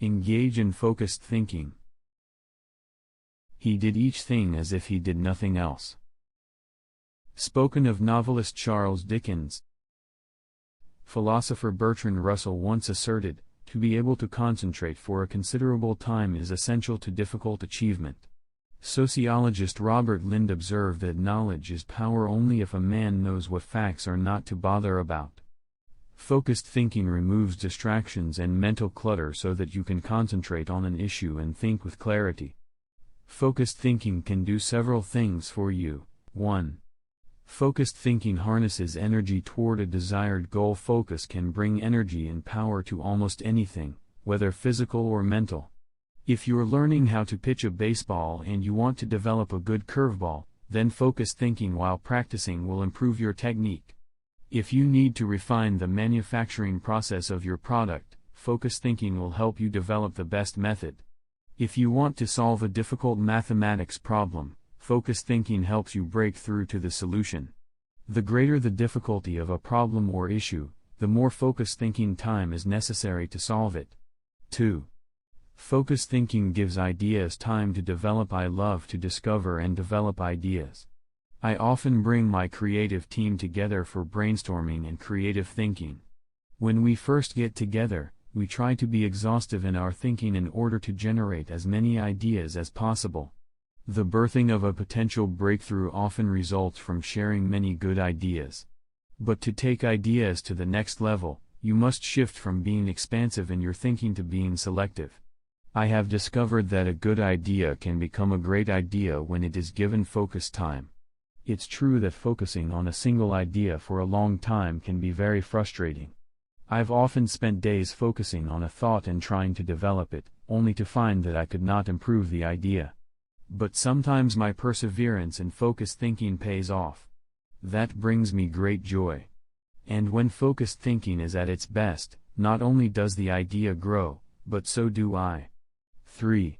Engage in focused thinking. He did each thing as if he did nothing else. Spoken of novelist Charles Dickens. Philosopher Bertrand Russell once asserted, to be able to concentrate for a considerable time is essential to difficult achievement. Sociologist Robert Lind observed that knowledge is power only if a man knows what facts are not to bother about. Focused thinking removes distractions and mental clutter so that you can concentrate on an issue and think with clarity. Focused thinking can do several things for you. 1. Focused thinking harnesses energy toward a desired goal. Focus can bring energy and power to almost anything, whether physical or mental. If you're learning how to pitch a baseball and you want to develop a good curveball, then focused thinking while practicing will improve your technique. If you need to refine the manufacturing process of your product, focused thinking will help you develop the best method. If you want to solve a difficult mathematics problem, focused thinking helps you break through to the solution. The greater the difficulty of a problem or issue, the more focused thinking time is necessary to solve it. 2. Focused thinking gives ideas time to develop. I love to discover and develop ideas. I often bring my creative team together for brainstorming and creative thinking. When we first get together, we try to be exhaustive in our thinking in order to generate as many ideas as possible. The birthing of a potential breakthrough often results from sharing many good ideas. But to take ideas to the next level, you must shift from being expansive in your thinking to being selective. I have discovered that a good idea can become a great idea when it is given focused time. It's true that focusing on a single idea for a long time can be very frustrating. I've often spent days focusing on a thought and trying to develop it, only to find that I could not improve the idea. But sometimes my perseverance and focused thinking pays off. That brings me great joy. And when focused thinking is at its best, not only does the idea grow, but so do I. 3.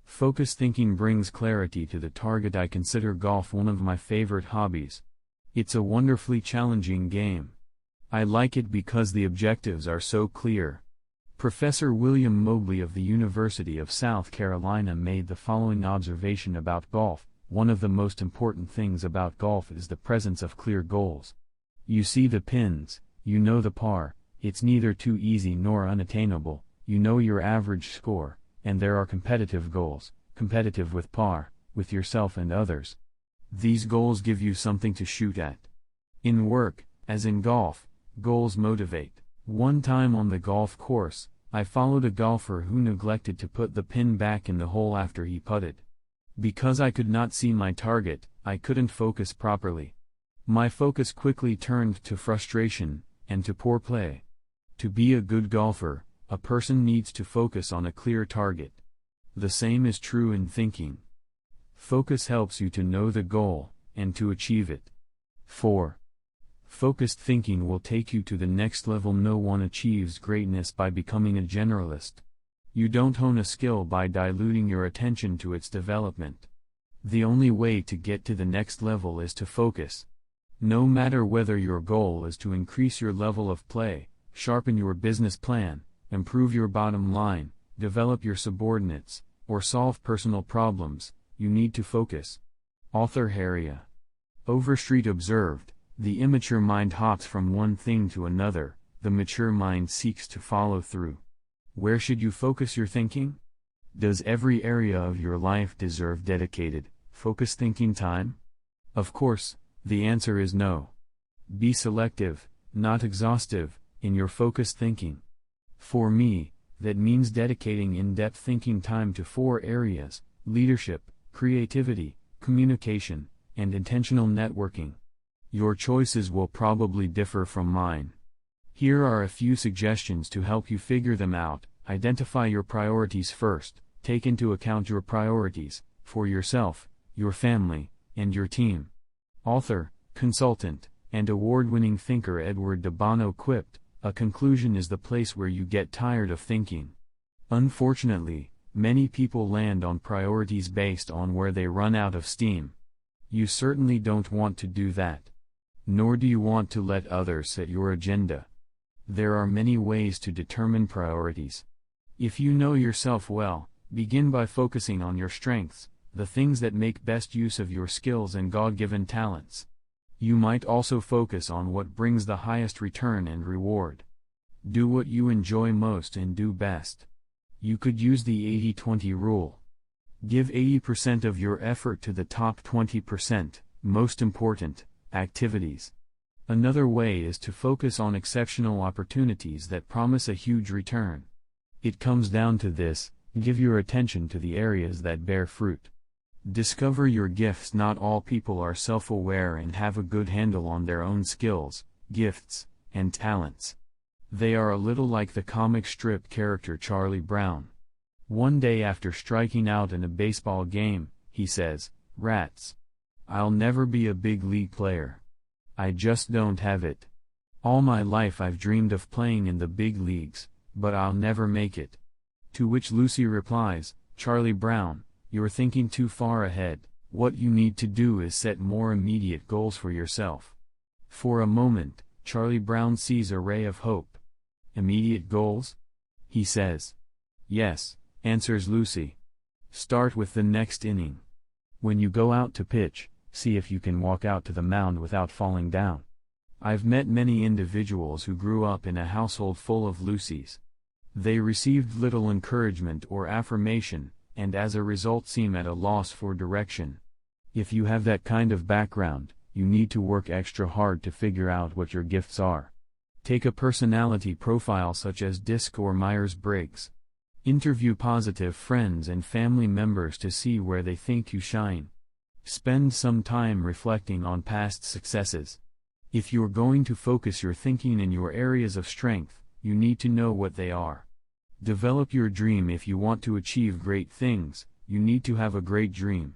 Focused thinking brings clarity to the target. I consider golf one of my favorite hobbies. It's a wonderfully challenging game. I like it because the objectives are so clear. Professor William Mobley of the University of South Carolina made the following observation about golf: one of the most important things about golf is the presence of clear goals. You see the pins, you know the par, it's neither too easy nor unattainable, you know your average score, and there are competitive goals, competitive with par, with yourself and others. These goals give you something to shoot at. In work, as in golf, goals motivate. One time on the golf course, I followed a golfer who neglected to put the pin back in the hole after he putted. Because I could not see my target, I couldn't focus properly. My focus quickly turned to frustration, and to poor play. To be a good golfer, a person needs to focus on a clear target. The same is true in thinking. Focus helps you to know the goal, and to achieve it. 4. Focused thinking will take you to the next level. No one achieves greatness by becoming a generalist. You don't hone a skill by diluting your attention to its development. The only way to get to the next level is to focus. No matter whether your goal is to increase your level of play, sharpen your business plan, improve your bottom line, develop your subordinates, or solve personal problems, you need to focus. Author Harriet Overstreet observed, "The immature mind hops from one thing to another, the mature mind seeks to follow through." Where should you focus your thinking? Does every area of your life deserve dedicated, focused thinking time? Of course, the answer is no. Be selective, not exhaustive, in your focused thinking. For me, that means dedicating in-depth thinking time to 4 areas: leadership, creativity, communication, and intentional networking. Your choices will probably differ from mine. Here are a few suggestions to help you figure them out. Identify your priorities first. Take into account your priorities, for yourself, your family, and your team. Author, consultant, and award-winning thinker Edward de Bono quipped, "A conclusion is the place where you get tired of thinking." Unfortunately, many people land on priorities based on where they run out of steam. You certainly don't want to do that. Nor do you want to let others set your agenda. There are many ways to determine priorities. If you know yourself well, begin by focusing on your strengths, the things that make best use of your skills and God-given talents. You might also focus on what brings the highest return and reward. Do what you enjoy most and do best. You could use the 80-20 rule. Give 80% of your effort to the top 20%, most important, activities. Another way is to focus on exceptional opportunities that promise a huge return. It comes down to this: give your attention to the areas that bear fruit. Discover your gifts. Not all people are self-aware and have a good handle on their own skills, gifts, and talents. They are a little like the comic strip character Charlie Brown. One day after striking out in a baseball game, he says, "Rats. I'll never be a big league player. I just don't have it. All my life I've dreamed of playing in the big leagues, but I'll never make it." To which Lucy replies, "Charlie Brown, you're thinking too far ahead. What you need to do is set more immediate goals for yourself." For a moment, Charlie Brown sees a ray of hope. "Immediate goals?" he says. "Yes," answers Lucy. "Start with the next inning. When you go out to pitch, see if you can walk out to the mound without falling down." I've met many individuals who grew up in a household full of Lucys. They received little encouragement or affirmation, and as a result seem at a loss for direction. If you have that kind of background, you need to work extra hard to figure out what your gifts are. Take a personality profile such as DISC or Myers-Briggs. Interview positive friends and family members to see where they think you shine. Spend some time reflecting on past successes. If you're going to focus your thinking in your areas of strength, you need to know what they are. Develop your dream. If you want to achieve great things, you need to have a great dream.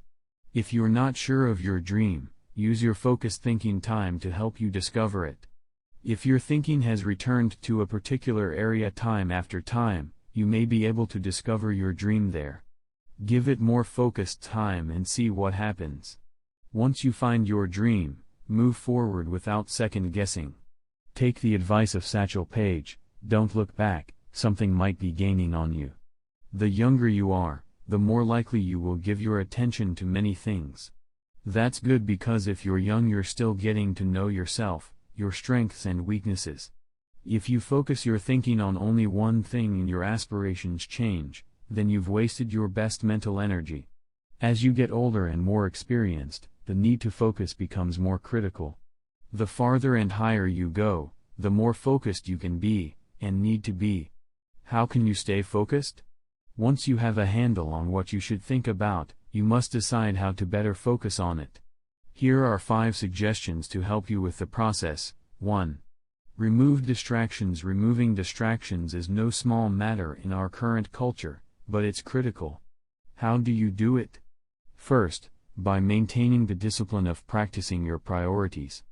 If you're not sure of your dream, use your focused thinking time to help you discover it. If your thinking has returned to a particular area time after time, you may be able to discover your dream there. Give it more focused time and see what happens. Once you find your dream, move forward without second guessing. Take the advice of Satchel Paige: don't look back, something might be gaining on you. The younger you are, the more likely you will give your attention to many things. That's good, because if you're young you're still getting to know yourself, your strengths and weaknesses. If you focus your thinking on only one thing and your aspirations change, then you've wasted your best mental energy. As you get older and more experienced, the need to focus becomes more critical. The farther and higher you go, the more focused you can be, and need to be. How can you stay focused? Once you have a handle on what you should think about, you must decide how to better focus on it. Here are 5 suggestions to help you with the process. 1. Remove distractions. Removing distractions is no small matter in our current culture, but it's critical. How do you do it? First, by maintaining the discipline of practicing your priorities.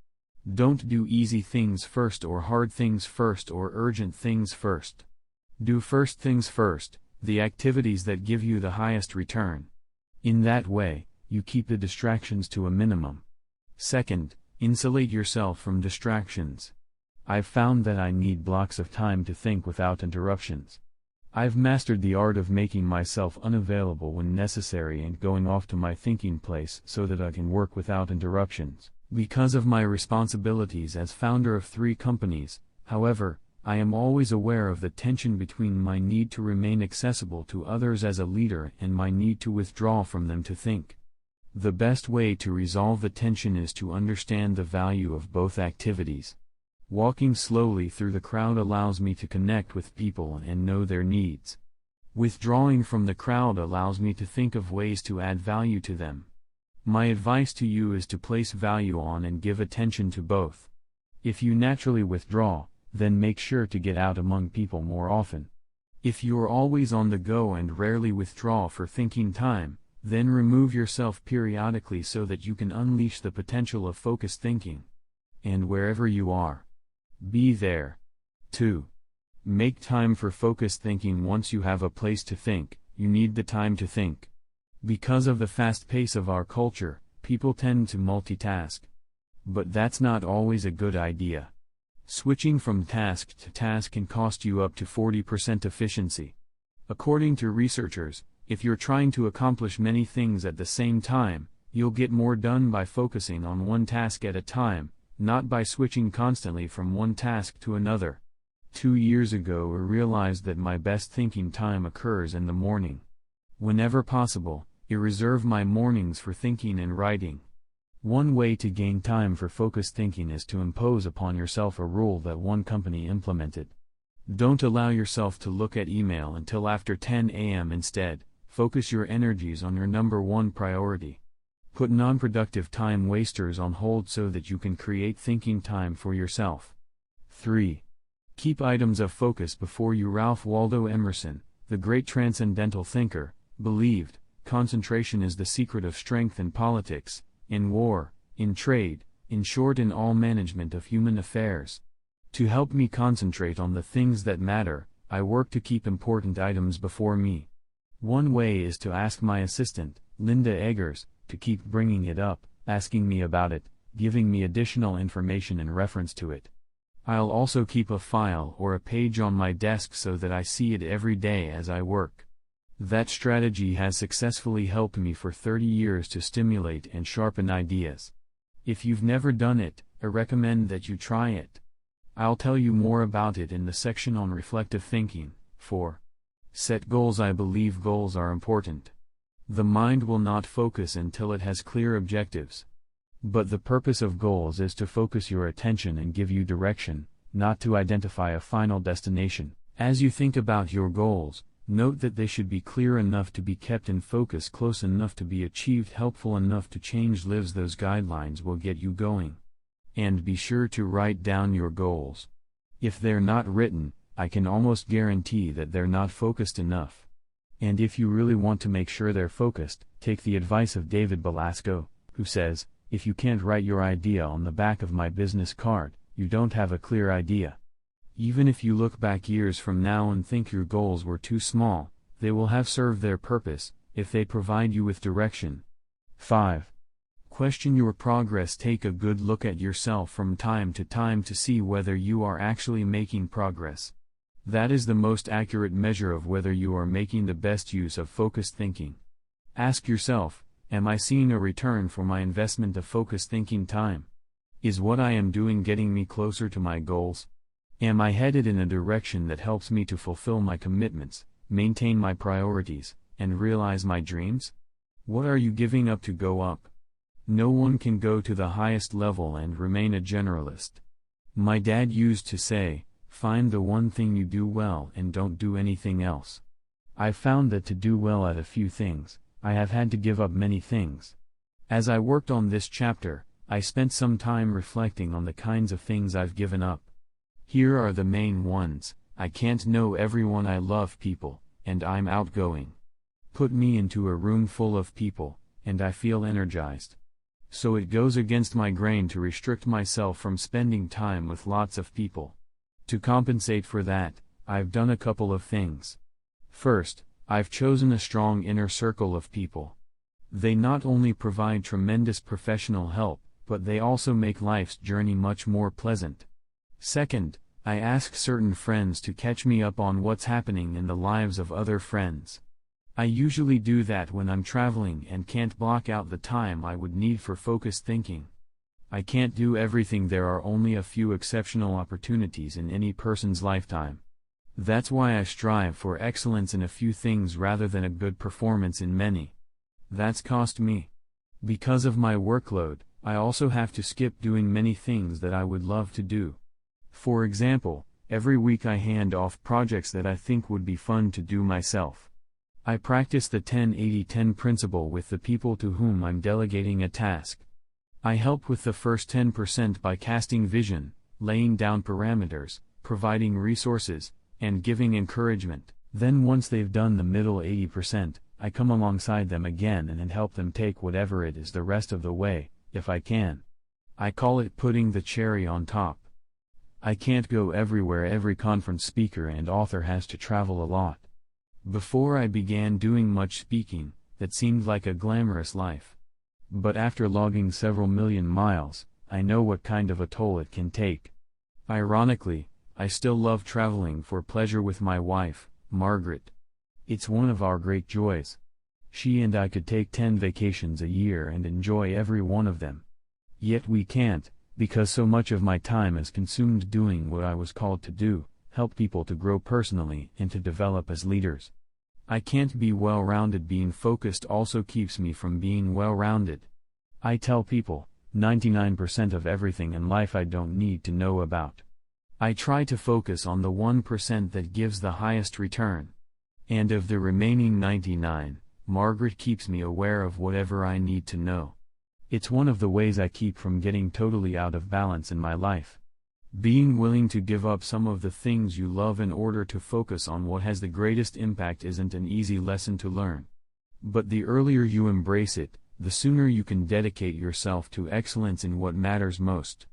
Don't do easy things first, or hard things first, or urgent things first. Do first things first, the activities that give you the highest return. In that way, you keep the distractions to a minimum. Second, insulate yourself from distractions. I've found that I need blocks of time to think without interruptions. I've mastered the art of making myself unavailable when necessary and going off to my thinking place so that I can work without interruptions. Because of my responsibilities as founder of 3 companies, however, I am always aware of the tension between my need to remain accessible to others as a leader and my need to withdraw from them to think. The best way to resolve the tension is to understand the value of both activities. Walking slowly through the crowd allows me to connect with people and know their needs. Withdrawing from the crowd allows me to think of ways to add value to them. My advice to you is to place value on and give attention to both. If you naturally withdraw, then make sure to get out among people more often. If you're always on the go and rarely withdraw for thinking time, then remove yourself periodically so that you can unleash the potential of focused thinking. And wherever you are, be there. 2. Make time for focused thinking. Once you have a place to think, you need the time to think. Because of the fast pace of our culture, people tend to multitask. But that's not always a good idea. Switching from task to task can cost you up to 40% efficiency. According to researchers, if you're trying to accomplish many things at the same time, you'll get more done by focusing on one task at a time, not by switching constantly from one task to another. 2 years ago I realized that my best thinking time occurs in the morning. Whenever possible, I reserve my mornings for thinking and writing. One way to gain time for focused thinking is to impose upon yourself a rule that one company implemented. Don't allow yourself to look at email until after 10 a.m. Instead, focus your energies on your number one priority. Put non-productive time wasters on hold so that you can create thinking time for yourself. 3. Keep items of focus before you. Ralph Waldo Emerson, the great transcendental thinker, believed, concentration is the secret of strength in politics, in war, in trade, in short in all management of human affairs. To help me concentrate on the things that matter, I work to keep important items before me. One way is to ask my assistant, Linda Eggers, to keep bringing it up, asking me about it, giving me additional information in reference to it. I'll also keep a file or a page on my desk so that I see it every day as I work. That strategy has successfully helped me for 30 years to stimulate and sharpen ideas. If you've never done it, I recommend that you try it. I'll tell you more about it in the section on reflective thinking. 4. Set goals. I believe goals are important. The mind will not focus until it has clear objectives. But the purpose of goals is to focus your attention and give you direction, not to identify a final destination. As you think about your goals, note that they should be clear enough to be kept in focus, close enough to be achieved, helpful enough to change lives. Those guidelines will get you going. And be sure to write down your goals. If they're not written, I can almost guarantee that they're not focused enough. And if you really want to make sure they're focused, take the advice of David Belasco, who says, if you can't write your idea on the back of my business card, you don't have a clear idea. Even if you look back years from now and think your goals were too small, they will have served their purpose, if they provide you with direction. 5. Question your progress. Take a good look at yourself from time to time to see whether you are actually making progress. That is the most accurate measure of whether you are making the best use of focused thinking. Ask yourself, am I seeing a return for my investment of focused thinking time? Is what I am doing getting me closer to my goals? Am I headed in a direction that helps me to fulfill my commitments, maintain my priorities, and realize my dreams? What are you giving up to go up? No one can go to the highest level and remain a generalist. My dad used to say, find the one thing you do well and don't do anything else. I've found that to do well at a few things, I have had to give up many things. As I worked on this chapter, I spent some time reflecting on the kinds of things I've given up. Here are the main ones. I can't know everyone. I love people, and I'm outgoing. Put me into a room full of people, and I feel energized. So it goes against my grain to restrict myself from spending time with lots of people. To compensate for that, I've done a couple of things. First, I've chosen a strong inner circle of people. They not only provide tremendous professional help, but they also make life's journey much more pleasant. Second, I ask certain friends to catch me up on what's happening in the lives of other friends. I usually do that when I'm traveling and can't block out the time I would need for focused thinking. I can't do everything. There are only a few exceptional opportunities in any person's lifetime. That's why I strive for excellence in a few things rather than a good performance in many. That's cost me. Because of my workload, I also have to skip doing many things that I would love to do. For example, every week I hand off projects that I think would be fun to do myself. I practice the 10-80-10 principle with the people to whom I'm delegating a task. I help with the first 10% by casting vision, laying down parameters, providing resources, and giving encouragement. Then once they've done the middle 80%, I come alongside them again and help them take whatever it is the rest of the way, if I can. I call it putting the cherry on top. I can't go everywhere. Every conference speaker and author has to travel a lot. Before I began doing much speaking, that seemed like a glamorous life. But after logging several million miles, I know what kind of a toll it can take. Ironically, I still love traveling for pleasure with my wife, Margaret. It's one of our great joys. She and I could take 10 vacations a year and enjoy every one of them. Yet we can't, because so much of my time is consumed doing what I was called to do, help people to grow personally and to develop as leaders. I can't be well-rounded. Being focused also keeps me from being well-rounded. I tell people, 99% of everything in life I don't need to know about. I try to focus on the 1% that gives the highest return. And of the remaining 99, Margaret keeps me aware of whatever I need to know. It's one of the ways I keep from getting totally out of balance in my life. Being willing to give up some of the things you love in order to focus on what has the greatest impact isn't an easy lesson to learn. But the earlier you embrace it, the sooner you can dedicate yourself to excellence in what matters most.